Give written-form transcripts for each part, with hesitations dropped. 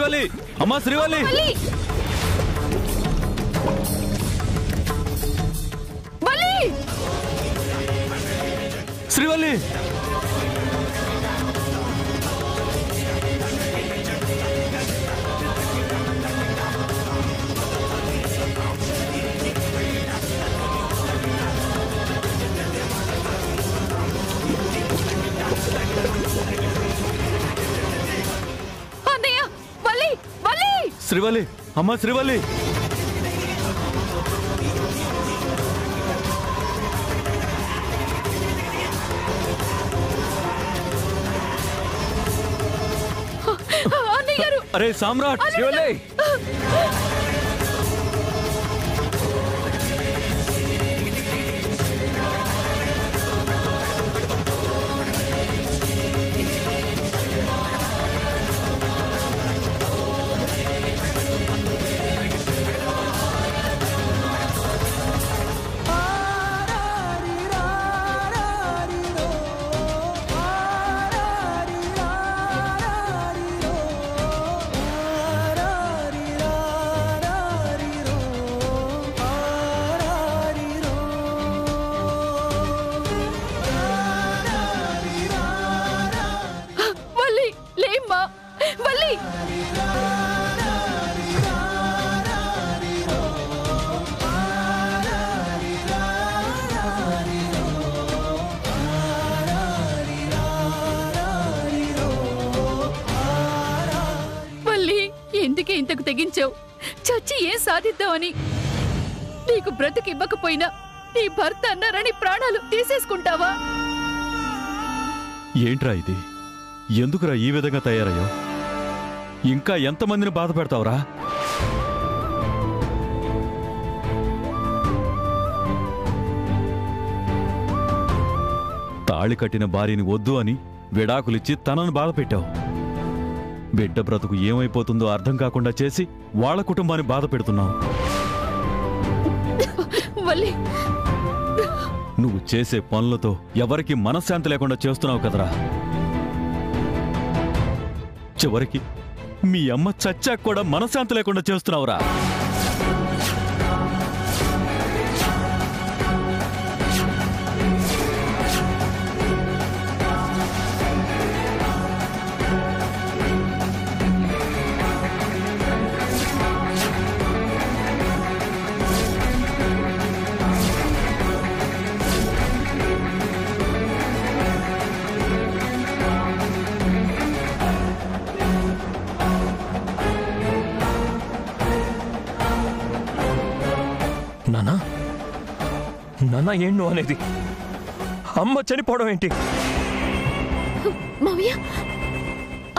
శ్రీవల్లి అమ్మా శ్రీవల్లి శ్రీవల్లి శ్రీవల్లి అమ్మా శ్రీవల్లి అరే సామ్రాట్ శ్రీవల్లి ఎందుకే ఇంతకు తెగించావు? చచ్చి ఏం సాధిద్దామని? నీకు బ్రతుకు ఇవ్వకపోయినా నీ భర్త అన్నారని ప్రాణాలు తీసేసుకుంటావా? ఏంట్రా ఇది? ఎందుకురా ఈ విధంగా తయారయ్యో? ఇంకా ఎంతమందిని బాధ పెడతావురా? తాళి కట్టిన భార్యని వద్దు అని విడాకులిచ్చి తనను బాధ పెట్టావు. బిడ్డ బ్రతుకు ఏమైపోతుందో అర్థం కాకుండా చేసి వాళ్ళ కుటుంబాన్ని బాధ పెడుతున్నావు. నువ్వు చేసే పనులతో ఎవరికి మనశ్శాంతి లేకుండా చేస్తున్నావు కదరా. చివరికి మీ అమ్మ చచ్చాక కూడా మనశ్శాంతి లేకుండా చేస్తున్నావురా. నాన్న ఏం నువ్వు అనేది? అమ్మ చనిపోవడం ఏంటి? మావయ్య,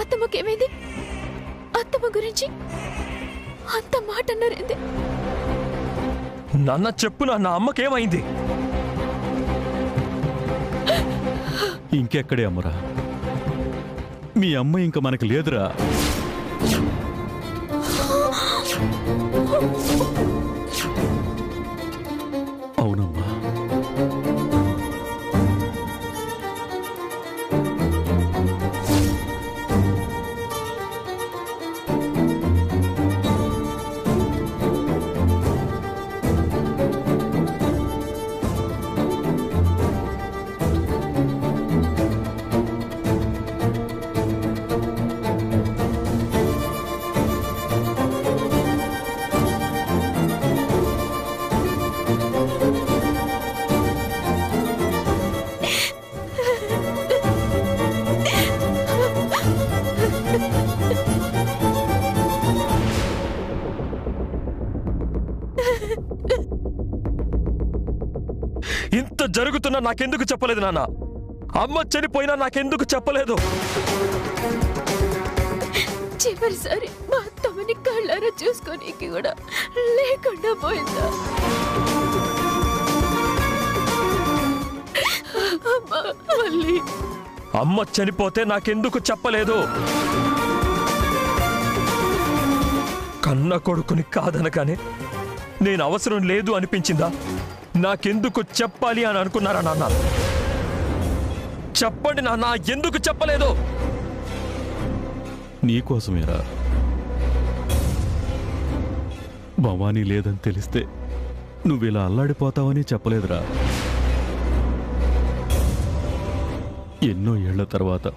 అత్తమ్మకేమైంది? అత్తమ్మ గురించి అంత మాట అన్నారేంది? నాన్న చెప్పు, నాన్న అమ్మకేమైంది? ఇంకెక్కడే అమ్మరా, మీ అమ్మ ఇంక మనకు లేదురా. అవునమ్మా. ఇంత జరుగుతున్నా నాకెందుకు చెప్పలేదు నాన్న? అమ్మ చనిపోయినా నాకెందుకు చెప్పలేదు? చివరిసారి మా అత్తమ్మని కళ్ళారా చూసుకోనికి కూడా లేకుండా పోయిందా? అమ్మ చనిపోతే నాకెందుకు చెప్పలేదు? కన్న కొడుకుని కాదనగానే నేను అవసరం లేదు అనిపించిందా? నాకెందుకు చెప్పాలి అని అనుకున్నారా నాన్న? చెప్పండి నాన్న, ఎందుకు చెప్పలేదు? నీకోసమేరా భవానీ లేదని తెలిస్తే నువ్విలా అల్లాడిపోతావని చెప్పలేదురా. ఎన్నో ఏళ్ల తర్వాత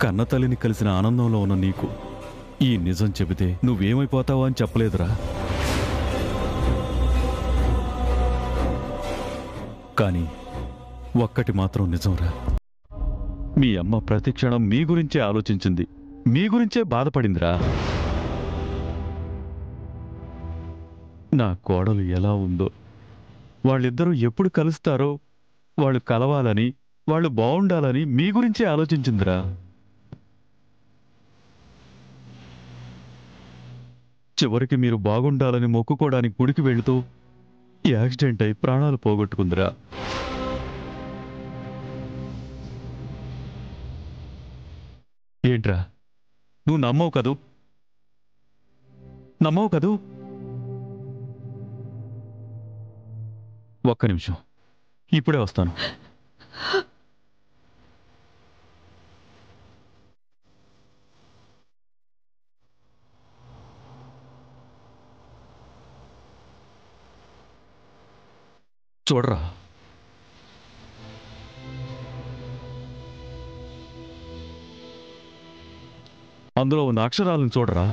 కన్నతల్లిని కలిసిన ఆనందంలో ఉన్న నీకు ఈ నిజం చెబితే నువ్వేమైపోతావో అని చెప్పలేదురా. కానీ ఒక్కటి మాత్రం నిజంరా, మీ అమ్మ ప్రతి క్షణం మీ గురించే ఆలోచించింది, మీ గురించే బాధపడిందిరా. నా కోడలు ఎలా ఉందో, వాళ్ళిద్దరూ ఎప్పుడు కలుస్తారో, వాళ్ళు కలవాలని, వాళ్ళు బావుండాలని మీ గురించే ఆలోచించిందిరా. చివరికి మీరు బాగుండాలని మొక్కుకోవడానికి గుడికి వెళుతూ యాక్సిడెంట్ అయి ప్రాణాలు పోగొట్టుకుందిరా. ఏంట్రా, నువ్వు నమ్మవు కదూ? నమ్మవు కదూ? ఒక్క నిమిషం, ఇప్పుడే వస్తాను. చూడరా, అందులో ఉన్న అక్షరాలను చూడరా.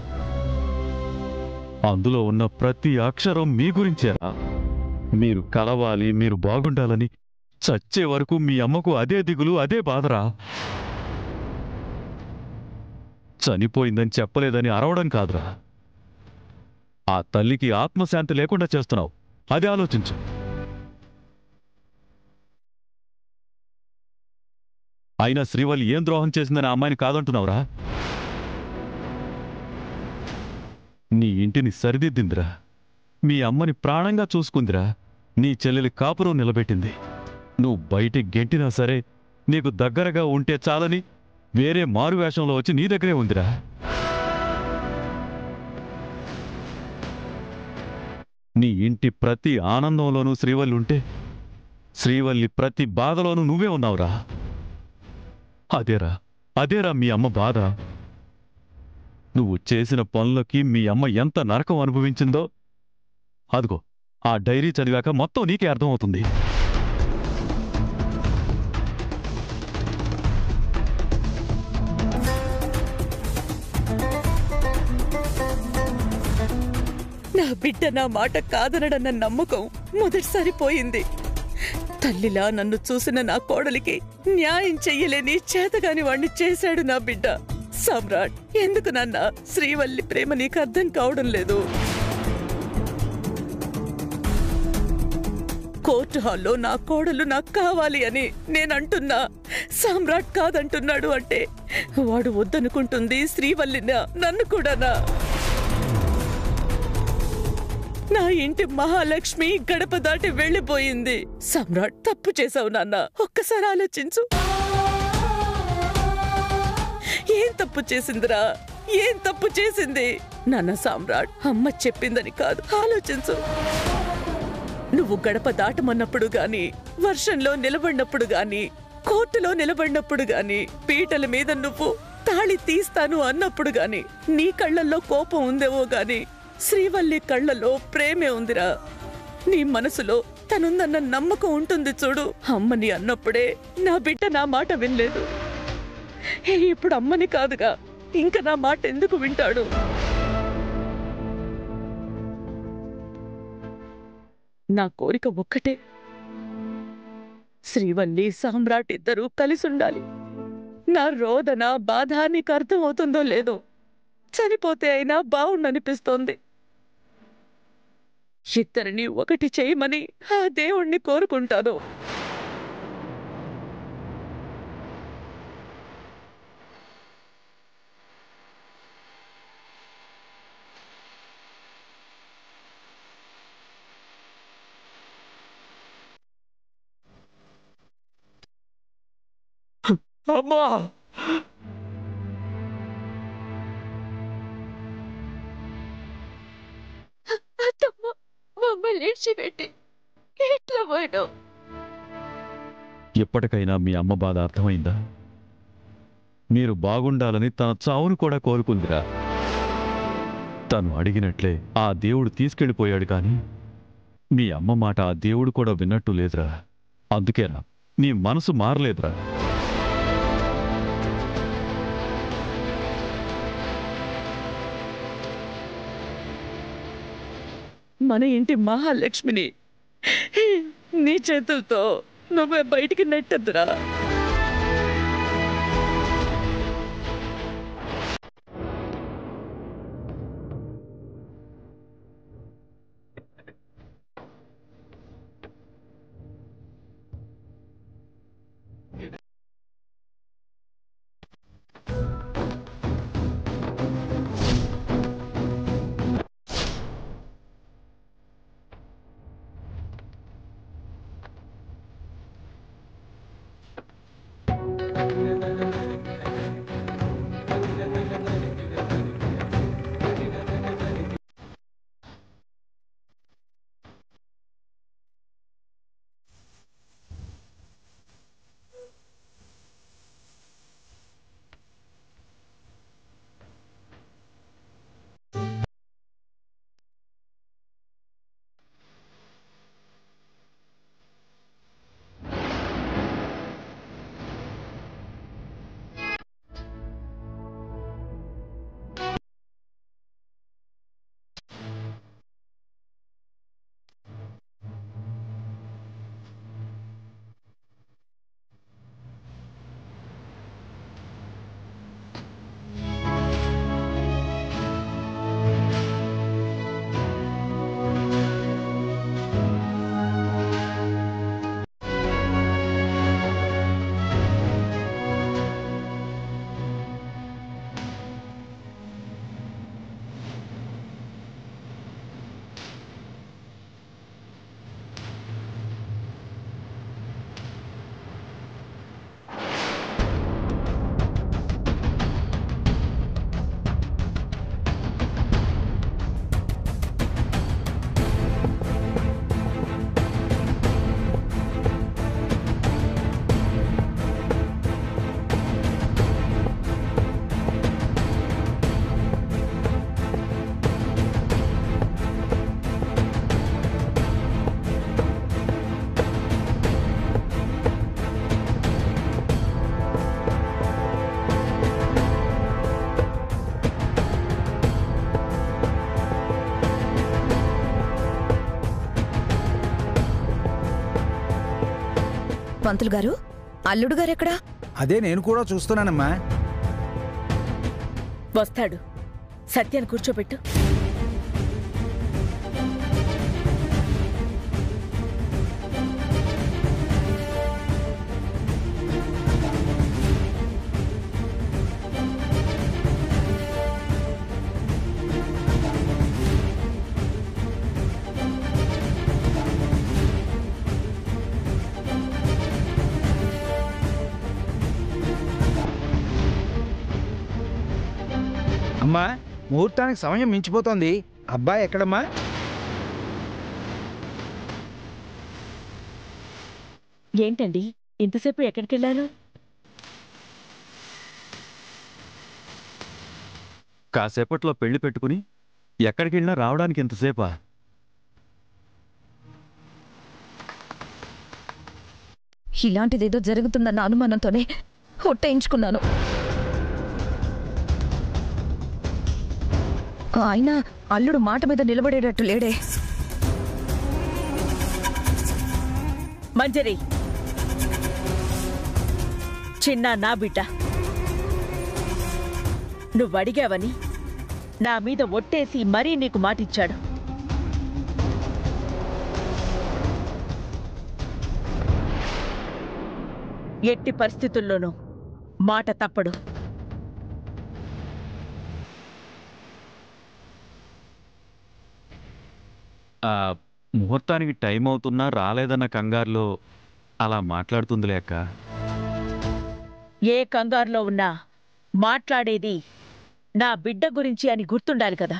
అందులో ఉన్న ప్రతి అక్షరం మీ గురించేరా. మీరు కలవాలి, మీరు బాగుండాలని చచ్చే వరకు మీ అమ్మకు అదే దిగులు, అదే బాధరా. చనిపోయిందని చెప్పలేదని అరవడం కాదురా, ఆ తల్లికి ఆత్మశాంతి లేకుండా చేస్తున్నావు. అదే ఆలోచించు. అయినా శ్రీవల్లి ఏం ద్రోహం చేసిందని ఆ అమ్మాయిని కాదంటున్నావురా? నీ ఇంటిని సరిదిద్దిందిరా, మీ అమ్మని ప్రాణంగా చూసుకుందిరా, నీ చెల్లెలి కాపురం నిలబెట్టింది. నువ్వు బయటికి గెంటినా సరే నీకు దగ్గరగా ఉంటే చాలని వేరే మారువేషంలో వచ్చి నీ దగ్గరే ఉందిరా. నీ ఇంటి ప్రతి ఆనందంలోనూ శ్రీవల్లి ఉంటే, శ్రీవల్లి ప్రతి బాధలోనూ నువ్వే ఉన్నావురా. అదేరా మీ అమ్మ బాధ. నువ్వు చేసిన పనులకి మీ అమ్మ ఎంత నరకం అనుభవించిందో అదిగో ఆ డైరీ చదివాక మొత్తం నీకే అర్థమవుతుంది. నా బిడ్డ నా మాట కాదనడన్న నమ్మకం మొదటిసారి పోయింది. తల్లిలా నన్ను చూసిన నా కోడలికి న్యాయం చెయ్యలేని చేతగాని వాణ్ణి చేశాడు నా బిడ్డ. సమ్రాట్, ఎందుకు నాన్న శ్రీవల్లి ప్రేమ నీకు అర్థం కావడం లేదు? కోర్టు హాల్లో నా కోడలు నాకు కావాలి అని నేనంటున్నా, సమ్రాట్ కాదంటున్నాడు అంటే వాడు వద్దనుకుంటుంది శ్రీవల్లినా, నన్ను కూడానా? నా ఇంటి మహాలక్ష్మి గడప దాటి వెళ్ళిపోయింది. సమ్రాట్, తప్పు చేశావు నాన్న, ఒక్కసారి ఆలోచించు. ఏం తప్పు చేసిందిరా? ఏం తప్పు చేసింది? నాన్న సమ్రాట్, అమ్మ చెప్పిందని కాదు, ఆలోచించు. నువ్వు గడప దాటమన్నప్పుడు గాని, వర్షంలో నిలబడినప్పుడు గాని, కోర్టులో నిలబడినప్పుడు గాని, పీటల మీద నువ్వు తాళి తీస్తాను అన్నప్పుడు గాని నీ కళ్ళల్లో కోపం ఉందేవో గాని శ్రీవల్లి కళ్ళలో ప్రేమే ఉందిరా. నీ మనసులో తనుందన్న నమ్మకం ఉంటుంది చూడు. అమ్మని అన్నప్పుడే నా బిడ్డ నా మాట వినలేదు. ఇప్పుడు అమ్మని కాదుగా, ఇంకా నా మాట ఎందుకు వింటాడు? నా కోరిక ఒక్కటే, శ్రీవల్లి సామ్రాట్ ఇద్దరూ కలిసి ఉండాలి. నా రోదన బాధ నీకు అర్థం అవుతుందో లేదో, చనిపోతే అయినా బావుండనిపిస్తోంది. ఇద్దరిని ఒకటి చేయమని ఆ దేవుణ్ణి కోరుకుంటాను. అమ్మా! అత్తమ్మ మమ్మల్ని ఇడిచిపెట్టి ఎట్లా పోయినావు? ఎప్పటికైనా మీ అమ్మ బాధ అర్థమైందా? మీరు బాగుండాలని తన చావును కూడా కోరుకుందిరా. తను అడిగినట్లే ఆ దేవుడు తీసుకెళ్ళిపోయాడు కానీ మీ అమ్మ మాట ఆ దేవుడు కూడా విన్నట్టు లేదురా. అందుకేరా నీ మనసు మారలేదురా. మన ఇంటి మహాలక్ష్మిని నీ చేతులతో నువ్వే బయటికి నెట్టద్దురా. పంతులు గారు, అల్లుడు గారు ఎక్కడా? అదే నేను కూడా చూస్తున్నానమ్మా. వస్తాడు. సత్యాన్ని కూర్చోబెట్టు. అమ్మా, ముహూర్తానికి సమయం మించిపోతోంది. అబ్బాయి ఎక్కడమ్మా? ఏంటండి ఇంతసేపు ఎక్కడికెళ్ళారు? కాసేపట్లో పెళ్లి పెట్టుకుని ఎక్కడికెళ్ళినా రావడానికి ఎంతసేపా? ఇలాంటిదేదో జరుగుతుందన్న అనుమానంతోనే ఒట్టేయించుకున్నాను. అయినా అల్లుడు మాట మీద నిలబడేటట్టు లేడే. మంజరి, చిన్న నా బిడ్డ, నువ్వడిగావని నా మీద ఒట్టేసి మరీ నీకు మాటిచ్చాడు. ఎట్టి పరిస్థితుల్లోనూ మాట తప్పడు. ముహూర్తానికి టైం అవుతున్నా రాలేదన్న కంగారులో అలా మాట్లాడుతుందిలే అక్క. ఏ కంగారులో ఉన్నా మాట్లాడేది నా బిడ్డ గురించి అని గుర్తుండాలి కదా.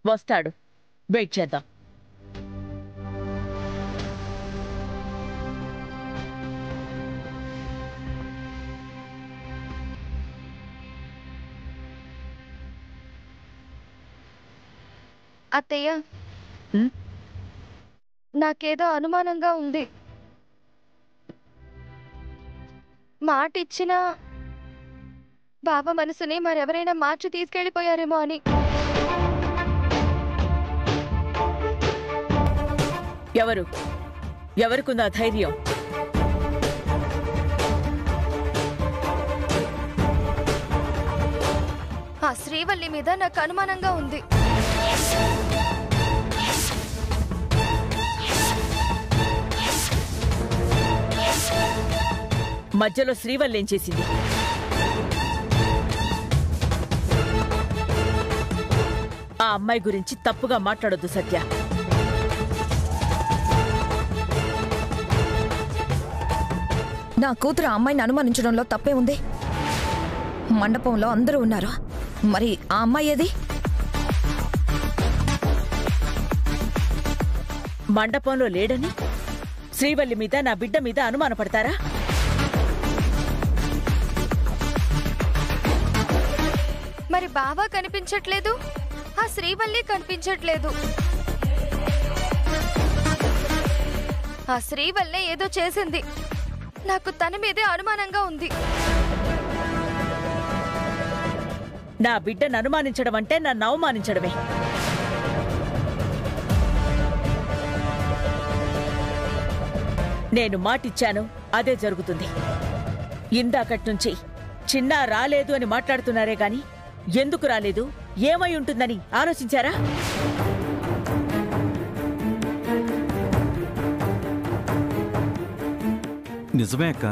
వస్తాడు, వెయిట్ చేద్దాం. అత్తయ్య, నాకేదో అనుమానంగా ఉంది. మాట ఇచ్చినా బావ మనసుని మరెవరైనా మార్చి తీసుకెళ్లిపోయారేమో అని. ఎవరికుందా ధైర్యం? ఆ శ్రీవల్లి మీద నాకు అనుమానంగా ఉంది. మధ్యలో శ్రీవల్లి ఏం చేసింది? ఆ అమ్మాయి గురించి తప్పుగా మాట్లాడొద్దు సత్య. నా కూతురు ఆ అమ్మాయిని అనుమానించడంలో తప్పే ఉంది. మండపంలో అందరూ ఉన్నారు, మరి ఆ అమ్మాయి ఏది? మండపంలో లేడని శ్రీవల్లి మీద నా బిడ్డ మీద అనుమానపడతారా? మరి బావ కనిపించట్లేదు, ఆ శ్రీవల్లి కనిపించట్లేదు. ఆ శ్రీవల్లే ఏదో చేసింది. నాకు తన మీదే అనుమానంగా ఉంది. నా బిడ్డను అనుమానించడం అంటే నన్ను అవమానించడమే. నేను మాటిచ్చాను, అదే జరుగుతుంది. ఇందాకటి నుంచి చిన్నా రాలేదు అని మాట్లాడుతున్నారే గాని ఎందుకు రాలేదు, ఏమై ఉంటుందని ఆలోచించారా? నిజమే అక్క,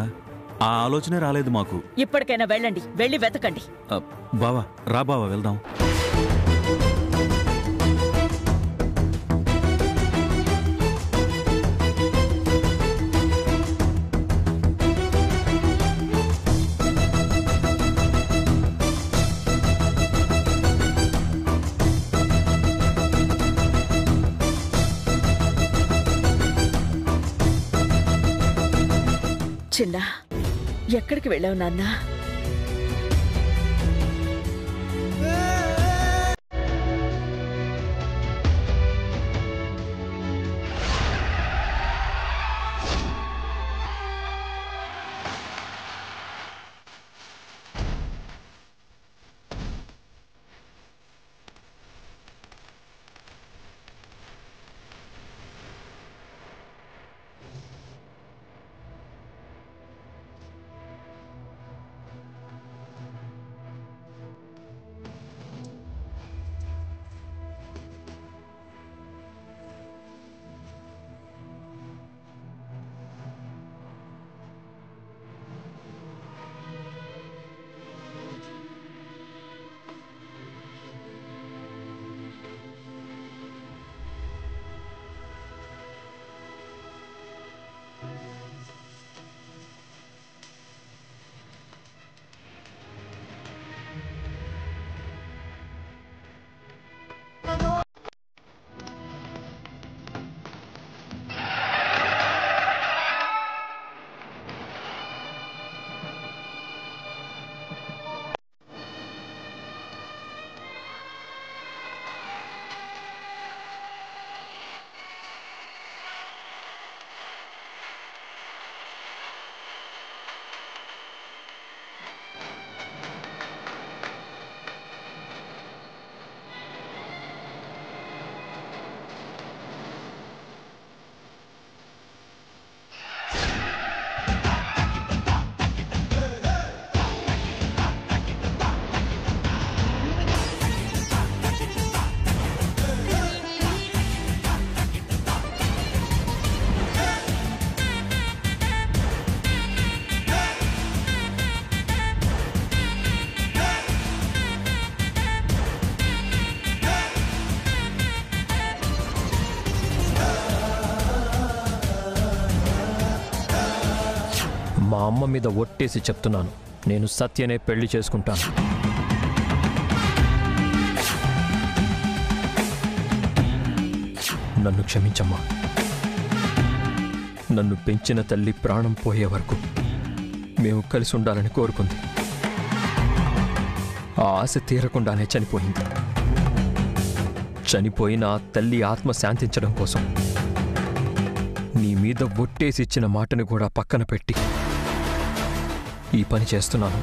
ఆ ఆలోచనే రాలేదు మాకు. ఇప్పటికైనా వెళ్ళండి, వెళ్ళి వెతకండి. బావా రా బావా వెళ్దాం. చిన్నా, ఎక్కడికి వెళ్ళావు నాన్నా? మా అమ్మ మీద ఒట్టేసి చెప్తున్నాను, నేను సత్యనే పెళ్లి చేసుకుంటాను. నన్ను క్షమించమ్మా. నన్ను పెంచిన తల్లి ప్రాణం పోయే వరకు మేము కలిసి ఉండాలని కోరుకుంది. ఆ ఆశ తీరకుండానే చనిపోయింది. చనిపోయిన ఆ తల్లి ఆత్మ శాంతించడం కోసం నీ మీద ఒట్టేసిచ్చిన మాటను కూడా పక్కన పెట్టి ఈ పని చేస్తున్నాను.